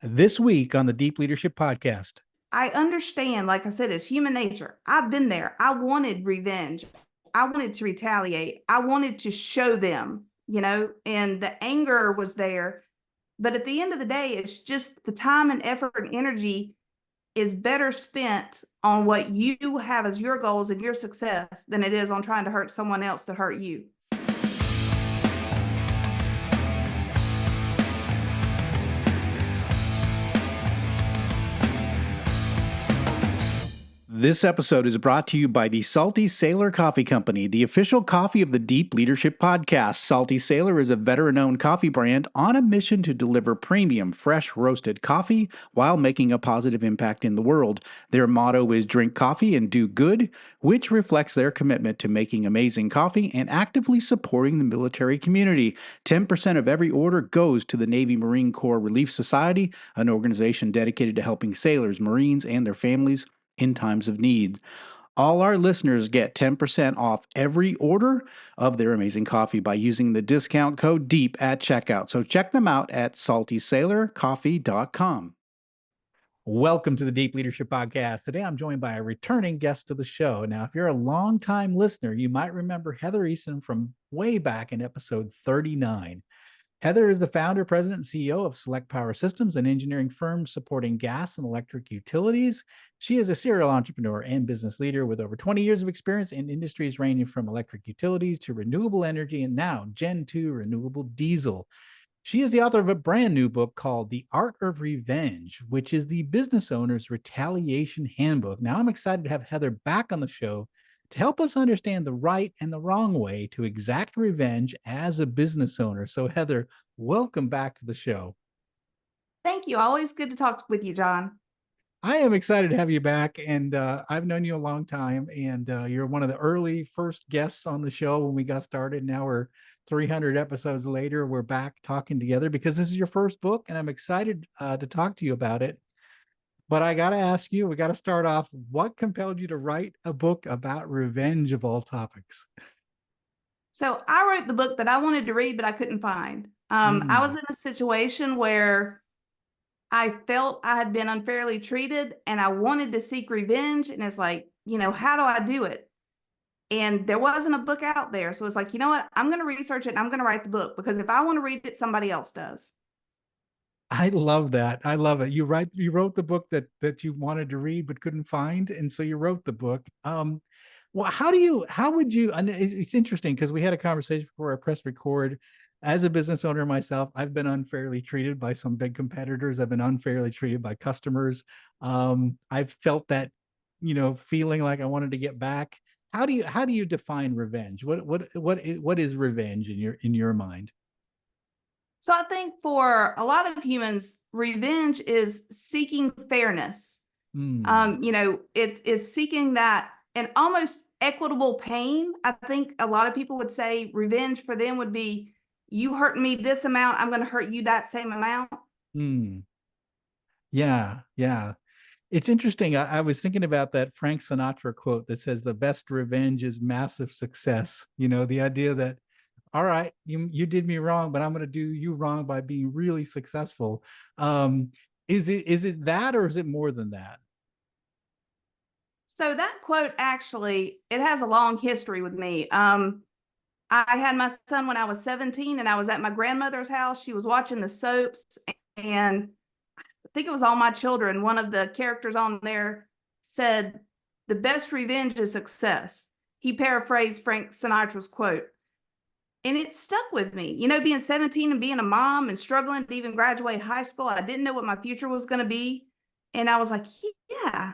This week on the Deep Leadership Podcast. I understand, like I said, it's human nature. I've been there. I wanted revenge. I wanted to retaliate. I wanted to show them, and the anger was there. But at the end of the day, it's just the time and effort and energy is better spent on what you have as your goals and your success than it is on trying to hurt someone else to hurt you. This episode is brought to you by the Salty Sailor Coffee Company, the official coffee of the Deep Leadership Podcast. Salty Sailor is a veteran-owned coffee brand on a mission to deliver premium, fresh roasted coffee while making a positive impact in the world. Their motto is drink coffee and do good, which reflects their commitment to making amazing coffee and actively supporting the military community. 10% of every order goes to the Navy Marine Corps Relief Society, an organization dedicated to helping sailors, Marines, and their families in times of need. All our listeners get 10% off every order of their amazing coffee by using the discount code DEEP at checkout. So check them out at saltysailorcoffee.com. Welcome to the Deep Leadership Podcast. Today I'm joined by a returning guest to the show. Now, if you're a longtime listener, you might remember Heather Eason from way back in episode 39. Heather is the founder, president, and CEO of Select Power Systems, an engineering firm supporting gas and electric utilities. She is a serial entrepreneur and business leader with over 20 years of experience in industries ranging from electric utilities to renewable energy and now Gen 2 renewable diesel. She is the author of a brand new book called The Art of Revenge, which is the business owner's retaliation handbook. Now, I'm excited to have Heather back on the show to help us understand the right and the wrong way to exact revenge as a business owner. So, Heather, welcome back to the show. Thank you. Always good to talk with you, John. I am excited to have you back, and I've known you a long time, and you're one of the early first guests on the show when we got started. Now we're 300 episodes later. We're back talking together because this is your first book, and I'm excited to talk to you about it. But I got to ask you, we got to start off, what compelled you to write a book about revenge of all topics? So I wrote the book that I wanted to read, but I couldn't find. I was in a situation where I felt I had been unfairly treated and I wanted to seek revenge. And it's like, how do I do it? And there wasn't a book out there. So it's like, you know what? I'm going to research it and I'm going to write the book, because if I want to read it, somebody else does. I love that. I love it. You wrote the book that you wanted to read but couldn't find, and so you wrote the book. Well, how would you? And it's interesting because we had a conversation before I pressed record. As a business owner myself, I've been unfairly treated by some big competitors. I've been unfairly treated by customers. I've felt that, feeling like I wanted to get back. How do you define revenge? What is revenge in your mind? So I think for a lot of humans, revenge is seeking fairness. It's seeking that and almost equitable pain. I think a lot of people would say revenge for them would be, you hurt me this amount, I'm going to hurt you that same amount. Yeah. It's interesting. I was thinking about that Frank Sinatra quote that says the best revenge is massive success. The idea that, all right, you did me wrong, but I'm going to do you wrong by being really successful. Is it that, or is it more than that? So that quote, actually, it has a long history with me. I had my son when I was 17 and I was at my grandmother's house. She was watching the soaps, and I think it was All My Children. One of the characters on there said, "The best revenge is success." He paraphrased Frank Sinatra's quote. And it stuck with me, being 17 and being a mom and struggling to even graduate high school. I didn't know what my future was going to be. And I was like, yeah,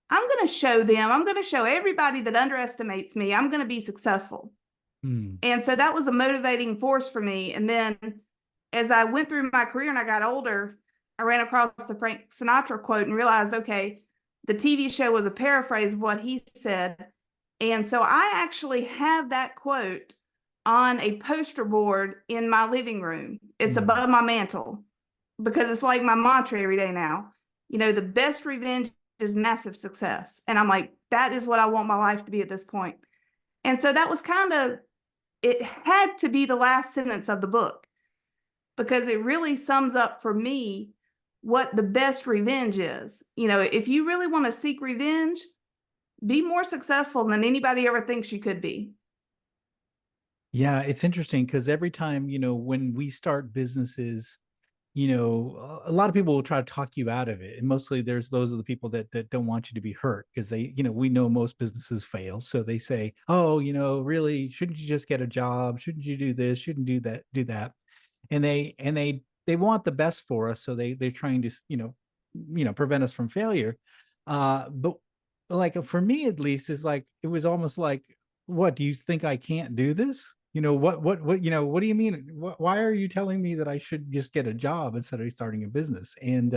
I'm going to show them. I'm going to show everybody that underestimates me, I'm going to be successful. And so that was a motivating force for me. And then as I went through my career and I got older, I ran across the Frank Sinatra quote and realized, okay, the TV show was a paraphrase of what he said. And so I actually have that quote on a poster board in my living room. It's above my mantle because it's like my mantra every day now. The best revenge is massive success. And I'm like, that is what I want my life to be at this point. And so that was it had to be the last sentence of the book, because it really sums up for me what the best revenge is. If you really want to seek revenge, be more successful than anybody ever thinks you could be. Yeah, it's interesting because every time, when we start businesses, a lot of people will try to talk you out of it. And mostly there's those are the people that don't want you to be hurt because they, we know most businesses fail. So they say, oh, really, shouldn't you just get a job? Shouldn't you do this? Shouldn't do that. And they want the best for us. So they're trying to, prevent us from failure. But like for me at least, is like it was almost like, what do you think I can't do this? What do you mean? Why are you telling me that I should just get a job instead of starting a business? And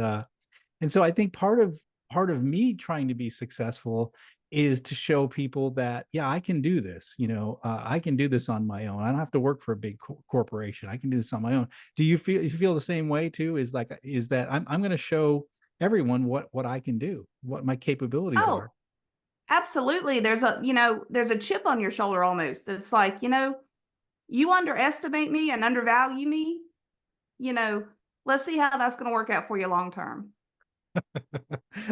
so I think part of me trying to be successful is to show people that, yeah, I can do this. I can do this on my own. I don't have to work for a big corporation. I can do this on my own. Do you feel the same way too? Is that I'm going to show everyone what I can do, what my capabilities Oh, are. absolutely. There's a chip on your shoulder almost. It's like, you underestimate me and undervalue me, you know, let's see how that's going to work out for you long term.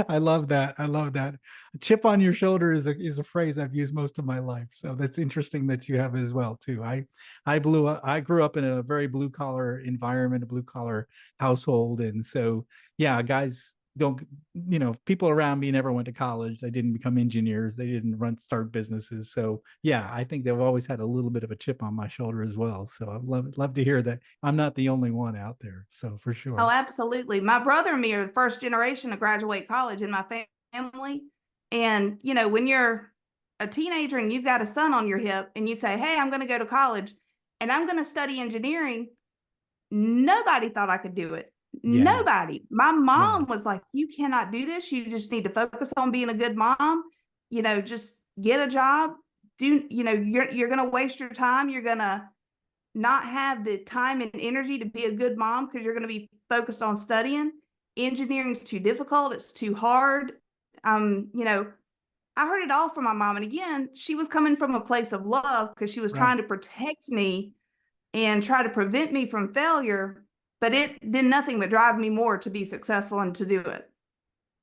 I love that. I love that. A chip on your shoulder is a phrase I've used most of my life. So that's interesting that you have it as well too. I grew up in a very blue collar environment, a blue collar household, and so yeah, guys don't people around me never went to college. They didn't become engineers. They didn't start businesses. So yeah, I think they've always had a little bit of a chip on my shoulder as well. So I'd love to hear that I'm not the only one out there. So for Oh, sure. absolutely. My brother and me are the first generation to graduate college in my family. And, when you're a teenager and you've got a son on your hip and you say, hey, I'm going to go to college and I'm going to study engineering, nobody thought I could do it. Yeah. Nobody. My Yeah. mom was like, you cannot do this. You just need to focus on being a good mom. Just get a job. You're going to waste your time. You're going to not have the time and energy to be a good mom because you're going to be focused on studying. Engineering's too difficult. It's too hard. Um, you know, I heard it all from my mom. And again, she was coming from a place of love because she was Right. trying to protect me and try to prevent me from failure. But it did nothing but drive me more to be successful and to do it.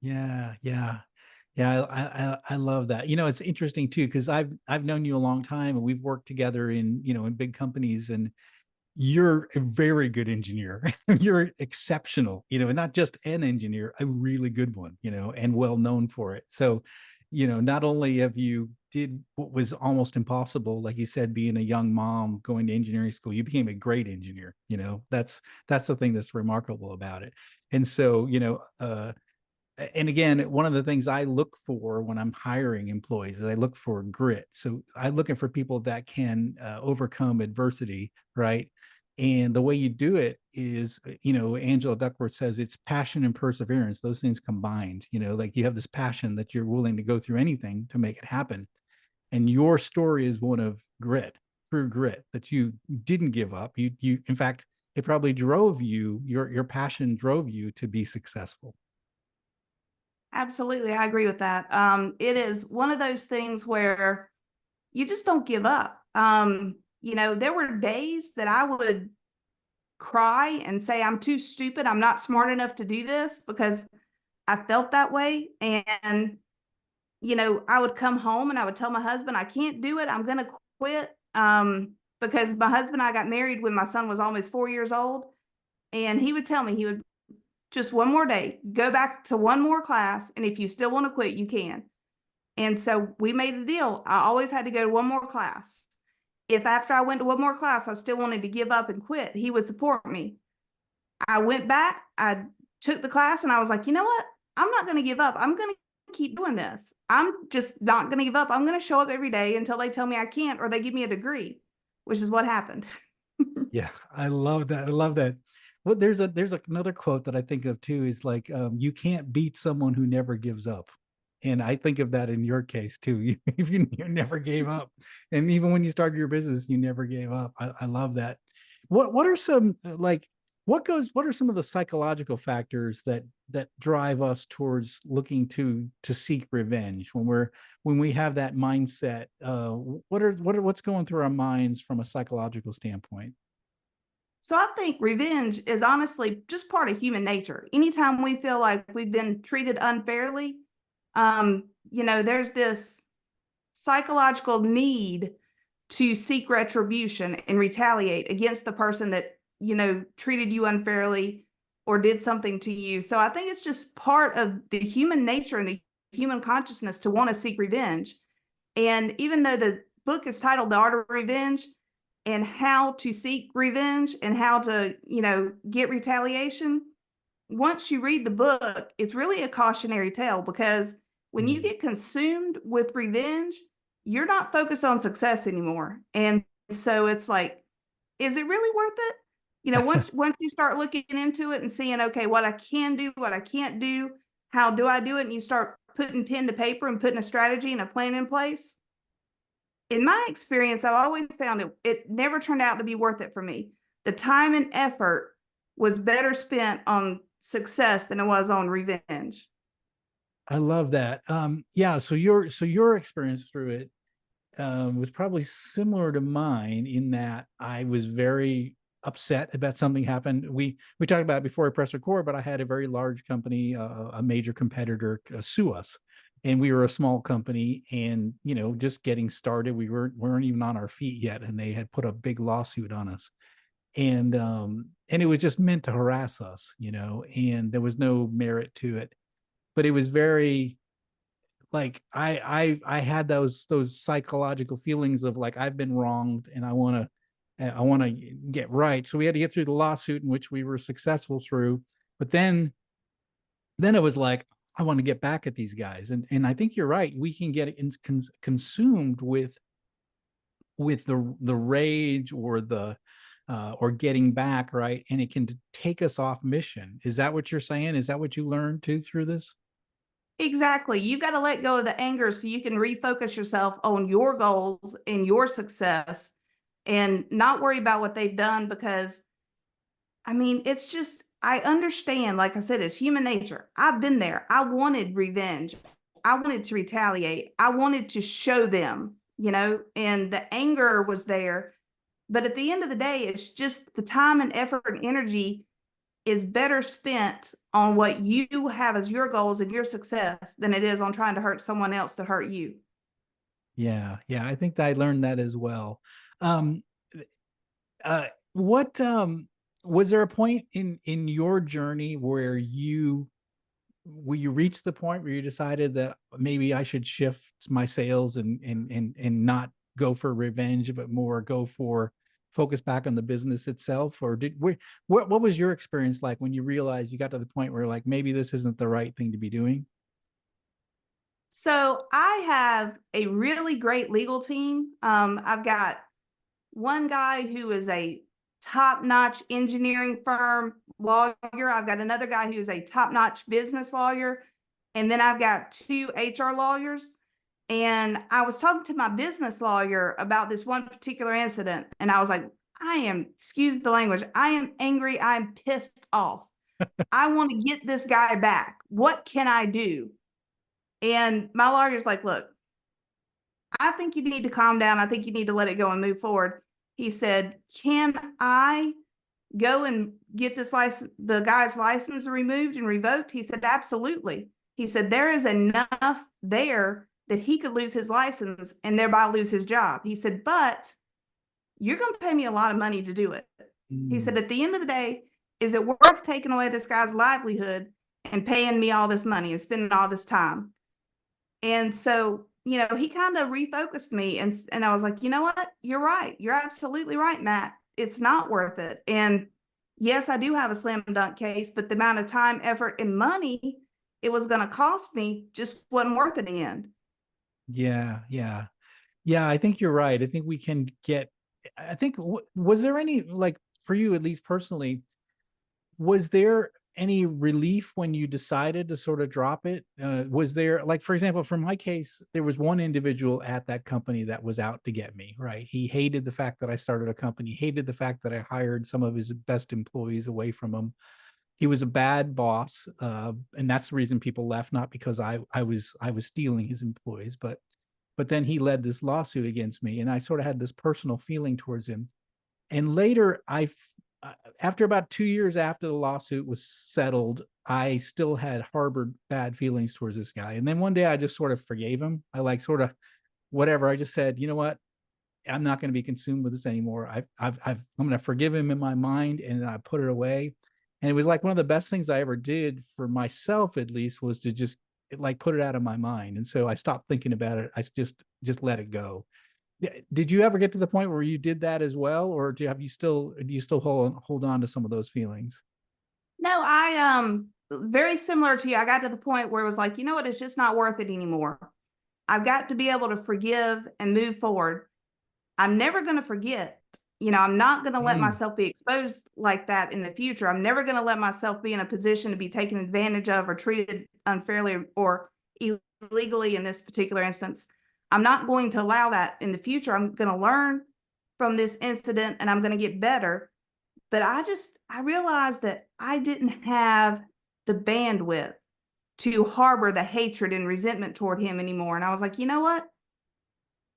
Yeah, yeah, yeah. I love that. It's interesting too because I've known you a long time and we've worked together in big companies, and you're a very good engineer. You're exceptional. And not just an engineer, a really good one. And well known for it. So, not only have you did what was almost impossible, like you said, being a young mom going to engineering school, you became a great engineer. That's the thing that's remarkable about it. And so, and again, one of the things I look for when I'm hiring employees is I look for grit. So I'm looking for people that can overcome adversity, right? And the way you do it is, Angela Duckworth says it's passion and perseverance, those things combined, like you have this passion that you're willing to go through anything to make it happen. And your story is one of grit, through grit, that you didn't give up. In fact, it probably drove you, your passion drove you to be successful. Absolutely. I agree with that. It is one of those things where you just don't give up. There were days that I would cry and say, I'm too stupid. I'm not smart enough to do this because I felt that way. And, I would come home and I would tell my husband, I can't do it. I'm going to quit. Because my husband and I got married when my son was almost 4 years old. And he would tell me, he would just one more day, go back to one more class. And if you still want to quit, you can. And so we made a deal. I always had to go to one more class. If after I went to one more class, I still wanted to give up and quit, he would support me. I went back, I took the class, and I was like, you know what? I'm not going to give up. I'm going to keep doing this. I'm just not going to give up. I'm going to show up every day until they tell me I can't or they give me a degree, which is what happened. Yeah, I love that. I love that. Well, there's another quote that I think of too is like, you can't beat someone who never gives up. And I think of that in your case too. If you never gave up, and even when you started your business, you never gave up. I love that. What are some like what are some of the psychological factors that drive us towards looking to seek revenge when we have that mindset? What's going through our minds from a psychological standpoint? So I think revenge is honestly just part of human nature. Anytime we feel like we've been treated unfairly, there's this psychological need to seek retribution and retaliate against the person that, treated you unfairly or did something to you. So I think it's just part of the human nature and the human consciousness to want to seek revenge. And even though the book is titled The Art of Revenge and how to seek revenge and how to, get retaliation, once you read the book, it's really a cautionary tale because when you Mm. get consumed with revenge, you're not focused on success anymore. And so it's like, is it really worth it? Once you start looking into it and seeing, okay, what I can do, what I can't do, how do I do it? And you start putting pen to paper and putting a strategy and a plan in place. In my experience, I've always found it never turned out to be worth it for me. The time and effort was better spent on success than it was on revenge. I love that. Yeah. So your experience through it was probably similar to mine in that I was very upset about something happened. We talked about it before I pressed record, but I had a very large company, a major competitor, sue us, and we were a small company, and just getting started. We weren't even on our feet yet, and they had put a big lawsuit on us, and it was just meant to harass us, and there was no merit to it, but it was very like I had those psychological feelings of like I've been wronged and I want to get right. So we had to get through the lawsuit in which we were successful through, but then it was like I want to get back at these guys, and I think you're right. We can get consumed with the rage or the or getting back, right, and it can take us off mission. Is that what you're saying? Is that what you learned too through this? Exactly. You got to let go of the anger so you can refocus yourself on your goals and your success and not worry about what they've done because I mean, it's just, I understand, like I said, it's human nature. I've been there. I wanted revenge. I wanted to retaliate. I wanted to show them, and the anger was there. But at the end of the day, it's just the time and effort and energy is better spent on what you have as your goals and your success than it is on trying to hurt someone else to hurt you. Yeah, yeah, I think that I learned that as well. Um, what was there a point in your journey where you reached the point where you decided that maybe I should shift my sails and not go for revenge, but more go for focus back on the business itself? Or what was your experience like when you realized you got to the point where like maybe this isn't the right thing to be doing? So I have a really great legal team. I've got one guy who is a top-notch engineering firm lawyer. I've got another guy who's a top-notch business lawyer. And then I've got two HR lawyers. And I was talking to my business lawyer about this one particular incident. And I was like, excuse the language, I am angry. I'm pissed off. I want to get this guy back. What can I do? And my lawyer's like, look, I think you need to calm down. I think you need to let it go and move forward. He said, can I go and get this license, the guy's license removed and revoked? He said, absolutely. He said, there is enough there that he could lose his license and thereby lose his job. He said, but you're going to pay me a lot of money to do it. He said, Mm. at the end of the day, is it worth taking away this guy's livelihood and paying me all this money and spending all this time? And so, he kind of refocused me and I was like, you know what? You're right. You're absolutely right, Matt. It's not worth it. And yes, I do have a slam dunk case, but the amount of time, effort, and money it was going to cost me just wasn't worth it in the end. Yeah, yeah. Yeah, I think you're right. I think we can get, I think, was there any, like for you, at least personally, was there any relief when you decided to sort of drop it? Was there, like, for example, for my case, there was one individual at that company that was out to get me, right? He hated the fact that I started a company, hated the fact that I hired some of his best employees away from him. He was a bad boss, and that's the reason people left, not because I was stealing his employees, but then he led this lawsuit against me, and I sort of had this personal feeling towards him. And later, after about 2 years after the lawsuit was settled, I still had harbored bad feelings towards this guy. And then one day I just sort of forgave him. I like sort of whatever. I just said, you know what? I'm not going to be consumed with this anymore. I'm going to forgive him in my mind, and I put it away. And it was like one of the best things I ever did for myself, at least, was to just like put it out of my mind. And so I stopped thinking about it. I just let it go. Did you ever get to the point where you did that as well, or do you still hold on to some of those feelings? No, I very similar to you. I got to the point where it was like, you know what, it's just not worth it anymore. I've got to be able to forgive and move forward. I'm never going to forget. I'm not going to let Mm, myself be exposed like that in the future. I'm never going to let myself be in a position to be taken advantage of or treated unfairly or illegally in this particular instance. I'm not going to allow that in the future. I'm going to learn from this incident and I'm going to get better. But I realized that I didn't have the bandwidth to harbor the hatred and resentment toward him anymore. And I was like, you know what?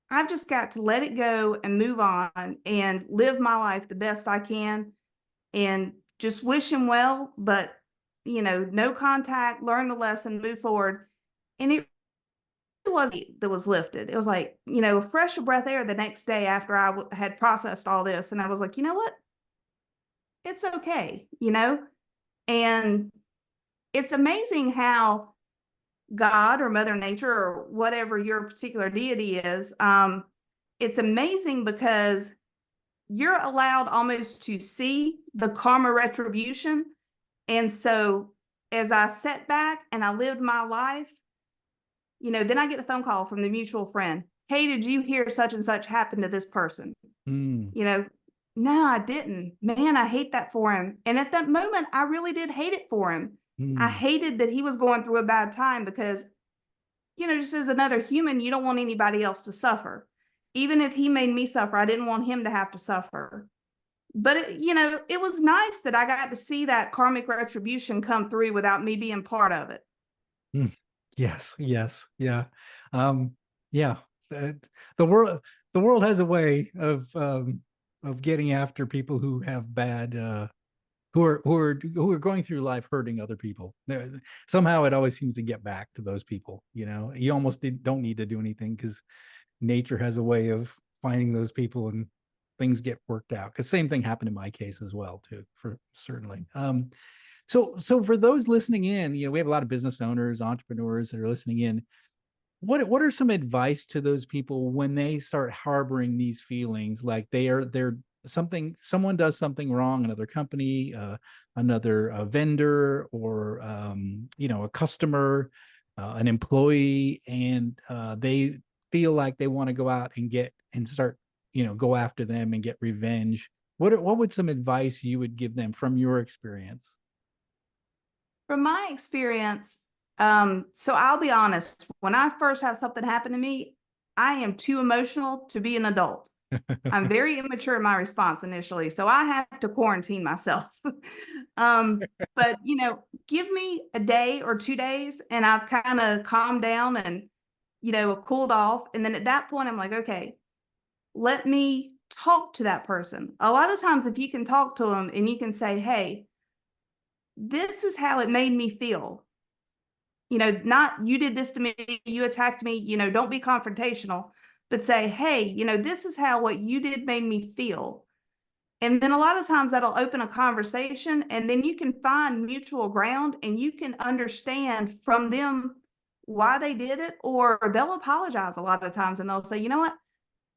I've just got to let it go and move on and live my life the best I can and just wish him well, but no contact, learn the lesson, move forward. And it was that was lifted. It was like, a fresh breath of air the next day after I had processed all this. And I was like, you know what? It's okay. And it's amazing how God or Mother Nature or whatever your particular deity is, it's amazing because you're allowed almost to see the karma retribution. And so as I sat back and I lived my life, then I get the phone call from the mutual friend. Hey, did you hear such and such happen to this person? mm, You know, no, I didn't. Man, I hate that for him. And at that moment, I really did hate it for him. I mm, hated that he was going through a bad time because just as another human, you don't want anybody else to suffer. Even if he made me suffer, I didn't want him to have to suffer. But it was nice that I got to see that karmic retribution come through without me being part of it. mm. Yes, yes, yeah, um, yeah. Uh, the world, the world has a way of getting after people who have bad, who are going through life hurting other people. Somehow, it always seems to get back to those people. You almost don't need to do anything because nature has a way of finding those people and things get worked out. Because same thing happened in my case as well, too, for certainly. So for those listening in, we have a lot of business owners, entrepreneurs that are listening in. What are some advice to those people when they start harboring these feelings, like they're someone does something wrong, another company, another vendor, or a customer, an employee, and they feel like they want to go out and get and start go after them and get revenge. What would some advice you would give them from your experience? From my experience, so I'll be honest, when I first have something happen to me, I am too emotional to be an adult. I'm very immature in my response initially, so I have to quarantine myself. But give me a day or 2 days, and I've kind of calmed down and cooled off. And then at that point, I'm like, okay, let me talk to that person. A lot of times, if you can talk to them and you can say, hey, this is how it made me feel. Not you did this to me, you attacked me, don't be confrontational, but say, hey, this is how what you did made me feel. And then a lot of times that'll open a conversation and then you can find mutual ground and you can understand from them why they did it, or they'll apologize a lot of times and they'll say, you know what?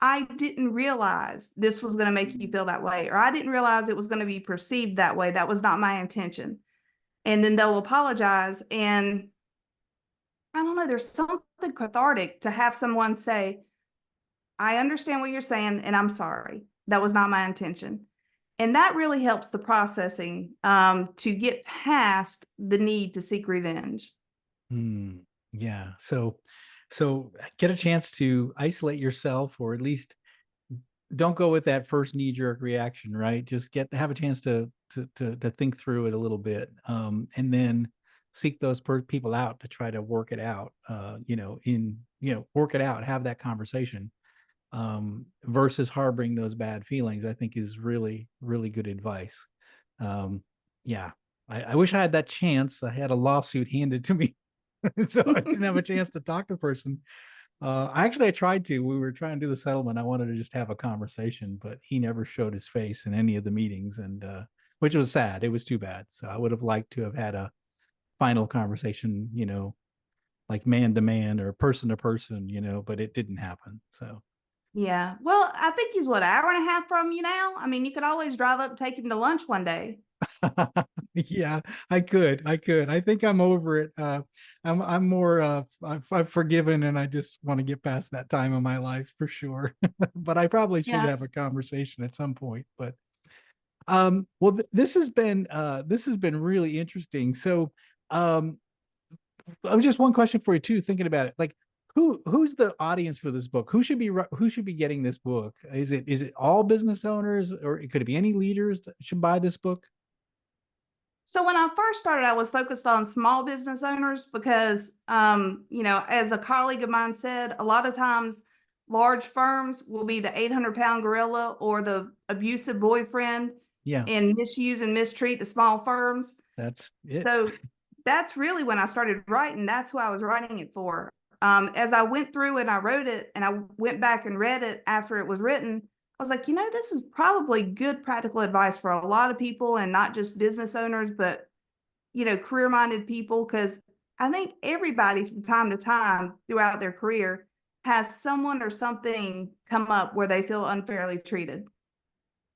I didn't realize this was going to make you feel that way, or I didn't realize it was going to be perceived that way. That was not my intention. And then they'll apologize. And I don't know, there's something cathartic to have someone say, I understand what you're saying, and I'm sorry. That was not my intention. And that really helps the processing to get past the need to seek revenge. Hmm. Yeah. So get a chance to isolate yourself, or at least don't go with that first knee jerk reaction, right? Just have a chance to think through it a little bit, and then seek those people out to try to work it out. Work it out, have that conversation, versus harboring those bad feelings. I think is really, really good advice. Yeah, I wish I had that chance. I had a lawsuit handed to me, so I didn't have a chance to talk to the person. I tried to. We were trying to do the settlement. I wanted to just have a conversation, but he never showed his face in any of the meetings, and which was sad. It was too bad. So I would have liked to have had a final conversation, like man to man or person to person, but it didn't happen. So Yeah. Well, I think he's what, an hour and a half from you now? I mean, you could always drive up and take him to lunch one day. yeah, I could. I think I'm over it. I'm more I've forgiven, and I just want to get past that time of my life for sure. But I probably should Yeah. have a conversation at some point. But well, this has been really interesting. So um just one question for you too, thinking about it. Like who's the audience for this book? Who should be getting this book? Is it all business owners, or could it be any leaders that should buy this book? So when I first started, I was focused on small business owners because, as a colleague of mine said, a lot of times large firms will be the 800-pound gorilla or the abusive boyfriend Yeah, and misuse and mistreat the small firms. that's it. So that's really when I started writing. That's who I was writing it for. As I went through and I wrote it and I went back and read it after it was written, I was like, this is probably good practical advice for a lot of people and not just business owners, but, career minded people. Cause I think everybody from time to time throughout their career has someone or something come up where they feel unfairly treated.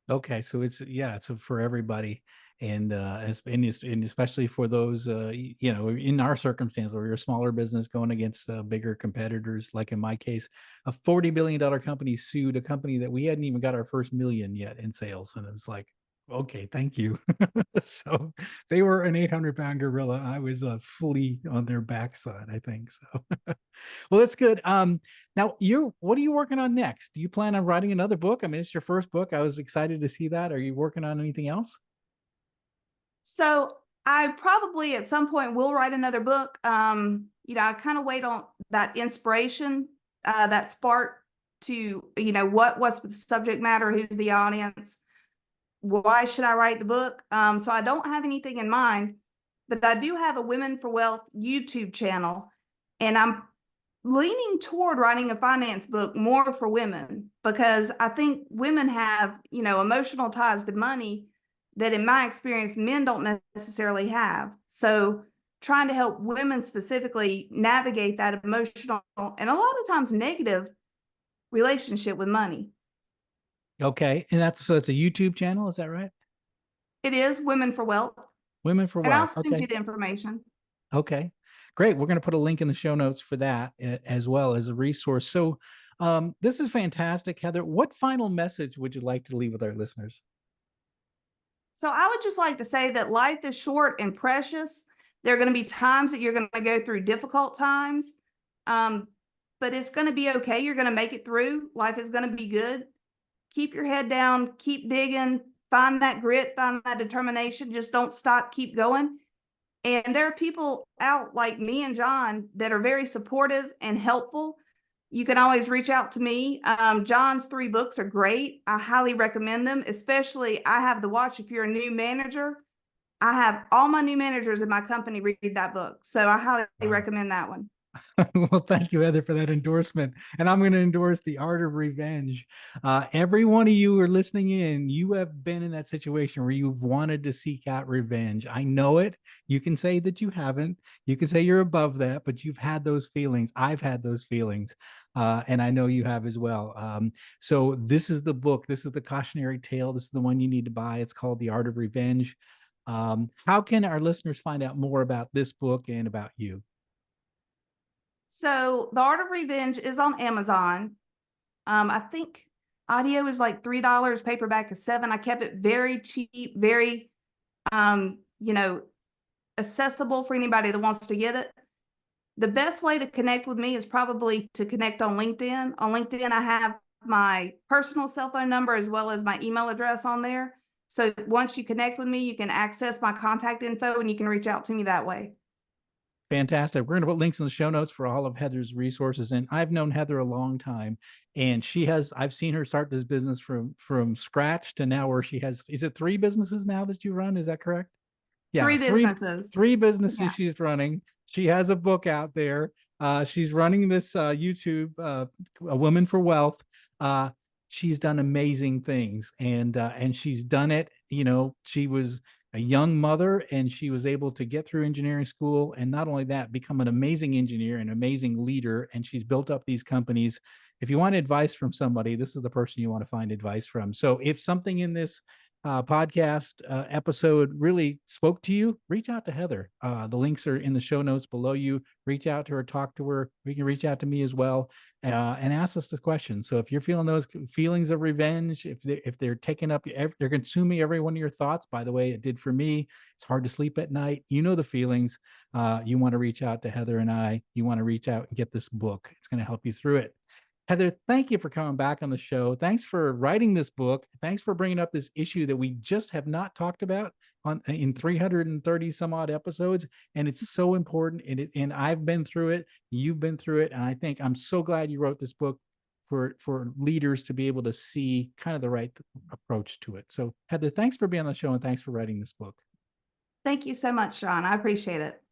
Okay, so it's for everybody, and and especially for those in our circumstance where you're a smaller business going against bigger competitors. Like in my case, a $40 billion company sued a company that we hadn't even got our first million yet in sales, and it was like, okay, thank you. So they were an 800-pound gorilla. I was a flea on their backside, I think so. Well, that's good. Now what are you working on next? Do you plan on writing another book? I mean, it's your first book. I was excited to see that. Are you working on anything else? So I probably at some point will write another book. I kind of wait on that inspiration, that spark to, what's the subject matter, who's the audience, why should I write the book? So I don't have anything in mind, but I do have a Women for Wealth YouTube channel, and I'm leaning toward writing a finance book more for women because I think women have, emotional ties to money that in my experience men don't necessarily have. So trying to help women specifically navigate that emotional and a lot of times negative relationship with money. Okay, and that's a YouTube channel. Is that right? It is Women for Wealth, Women for and I'll Wealth. send you Okay. the information. Okay. Great. We're going to put a link in the show notes for that as well as a resource. So, this is fantastic, Heather. What final message would you like to leave with our listeners? So I would just like to say that life is short and precious. There are going to be times that you're going to go through difficult times, um, but it's going to be okay. You're going to make it through. Life is going to be good. Keep your head down, keep digging, find that grit, find that determination. Just don't stop, keep going. And there are people out like me and John that are very supportive and helpful. You can always reach out to me. John's 3 books are great. I highly recommend them, especially I have the watch. If you're a new manager, I have all my new managers in my company read that book. So I highly Wow. recommend that one. Well, thank you, Heather, for that endorsement. And I'm going to endorse The Art of Revenge. Every one of you who are listening in, you have been in that situation where you've wanted to seek out revenge. I know it. You can say that you haven't. You can say you're above that, but you've had those feelings. I've had those feelings. And I know you have as well. So this is the book. This is the cautionary tale. This is the one you need to buy. It's called The Art of Revenge. How can our listeners find out more about this book and about you? So The Art of Revenge is on Amazon. I think audio is like $3, paperback is $7. I kept it very cheap, very um, you know, accessible for anybody that wants to get it. The best way to connect with me is probably to connect on LinkedIn. On LinkedIn, I have my personal cell phone number as well as my email address on there. So once you connect with me, you can access my contact info and you can reach out to me that way. Fantastic. We're going to put links in the show notes for all of Heather's resources. And I've known Heather a long time, and I've seen her start this business from scratch to now where she has, is it 3 businesses now that you run? Is that correct? Yeah, Three three businesses. three businesses Yeah. she's running. She has a book out there. She's running this YouTube, A Woman for Wealth. Uh, she's done amazing things, and she's done it. You know, she was a young mother, and she was able to get through engineering school, and not only that, become an amazing engineer, an amazing leader, and she's built up these companies. If you want advice from somebody, this is the person you want to find advice from. So if something in this podcast episode really spoke to you, reach out to Heather. The links are in the show notes below you. Reach out to her, talk to her. You can reach out to me as well, and ask us this question. So if you're feeling those feelings of revenge, if they're taking up, they're consuming every one of your thoughts. By the way, it did for me. It's hard to sleep at night. You know the feelings. You want to reach out to Heather and I. You want to reach out and get this book. It's going to help you through it. Heather, thank you for coming back on the show. Thanks for writing this book. Thanks for bringing up this issue that we just have not talked about in 330 some odd episodes. And it's so important. And I've been through it. You've been through it. And I think I'm so glad you wrote this book for leaders to be able to see kind of the right approach to it. So Heather, thanks for being on the show, and thanks for writing this book. Thank you so much, John. I appreciate it.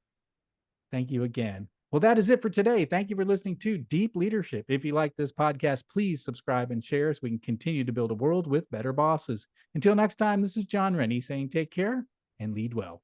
Thank you again. Well, that is it for today. Thank you for listening to Deep Leadership. If you like this podcast, please subscribe and share so we can continue to build a world with better bosses. Until next time, this is John Rennie saying take care and lead well.